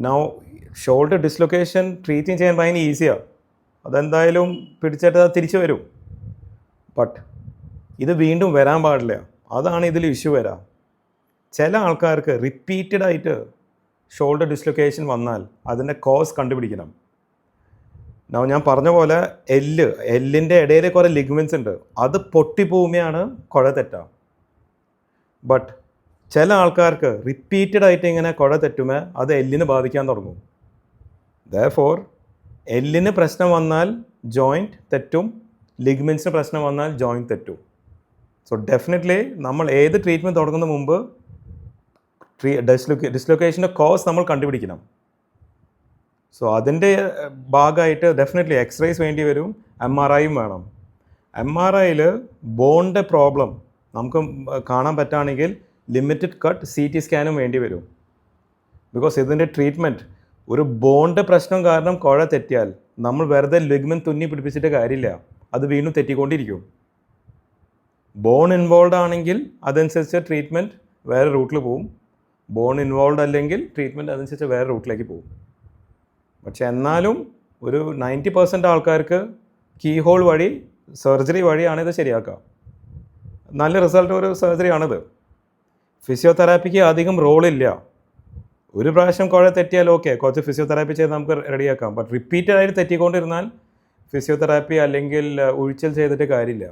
Now shoulder dislocation ട്രീറ്റിങ് ചെയ്യാൻ ഭയങ്കര ഈസിയാണ്. അതെന്തായാലും പിടിച്ചിട്ട് അത് തിരിച്ചു വരും. ബട്ട് ഇത് വീണ്ടും വരാൻ പാടില്ല. അതാണ് ഇതിൽ ഇഷ്യൂ വരാം. ചില ആൾക്കാർക്ക് റിപ്പീറ്റഡായിട്ട് ഷോൾഡർ ഡിസ്ലൊക്കേഷൻ വന്നാൽ അതിൻ്റെ കോസ് കണ്ടുപിടിക്കണം. ഞാൻ പറഞ്ഞ പോലെ എല്ലിൻ്റെ ഇടയിൽ കുറേ ലിഗ്മെൻറ്റ്സ് ഉണ്ട്. അത് പൊട്ടിപ്പോവുകയാണ് കുഴ തെറ്റാം. ബട്ട് ചില ആൾക്കാർക്ക് റിപ്പീറ്റഡായിട്ട് ഇങ്ങനെ കുഴ തെറ്റുമ്പോൾ അത് എല്ലിന് ബാധിക്കാൻ തുടങ്ങും. ദെയർഫോർ എല്ലിന് പ്രശ്നം വന്നാൽ ജോയിൻറ്റ് തെറ്റും, ലിഗ്മെൻറ്റ്സിന് പ്രശ്നം വന്നാൽ ജോയിൻറ്റ് തെറ്റും. സോ ഡെഫിനറ്റ്ലി നമ്മൾ ഏത് ട്രീറ്റ്മെൻറ്റ് തുടങ്ങുന്ന മുമ്പ് ഡിസ്ലൊക്കേഷൻ്റെ കോസ് നമ്മൾ കണ്ടുപിടിക്കണം. സോ അതിൻ്റെ ഭാഗമായിട്ട് ഡെഫിനറ്റ്ലി എക്സ്റേസ് വേണ്ടി വരും, MRIയും വേണം. MRIയിൽ ബോണിൻ്റെ പ്രോബ്ലം നമുക്ക് കാണാൻ പറ്റുകയാണെങ്കിൽ ലിമിറ്റഡ് കട്ട് CT സ്കാനും വേണ്ടി വരും. ബിക്കോസ് ഇതിൻ്റെ ട്രീറ്റ്മെൻറ്റ് ഒരു ബോണിൻ്റെ പ്രശ്നം കാരണം കുഴ തെറ്റിയാൽ നമ്മൾ വെറുതെ ലിഗ്മെൻറ്റ് തുന്നി പിടിപ്പിച്ചിട്ട് കാര്യമില്ല, അത് വീണ്ടും തെറ്റിക്കൊണ്ടിരിക്കും. ബോൺ ഇൻവോൾവ് ആണെങ്കിൽ അതനുസരിച്ച് ട്രീറ്റ്മെൻറ്റ് വേറെ റൂട്ടിൽ പോവും. ബോൺ ഇൻവോൾവ് അല്ലെങ്കിൽ ട്രീറ്റ്മെൻറ്റ് അതനുസരിച്ച് വേറെ റൂട്ടിലേക്ക് പോകും. പക്ഷെ എന്നാലും ഒരു 90% ആൾക്കാർക്ക് കീ ഹോൾ വഴി, സർജറി വഴിയാണ് ഇത് ശരിയാക്കുക. നല്ല റിസൾട്ട് ഒരു സർജറിയാണിത്. ഫിസിയോതെറാപ്പിക്ക് അധികം റോളില്ല. ഒരു പ്രാവശ്യം കുഴ തെറ്റിയാൽ ഓക്കെ, കുറച്ച് ഫിസിയോതെറാപ്പി ചെയ്ത് നമുക്ക് റെഡിയാക്കാം. ബട്ട് റിപ്പീറ്റഡായിട്ട് തെറ്റിക്കൊണ്ടിരുന്നാൽ ഫിസിയോതെറാപ്പി അല്ലെങ്കിൽ ഉഴിച്ചിൽ ചെയ്തിട്ട് കാര്യമില്ല.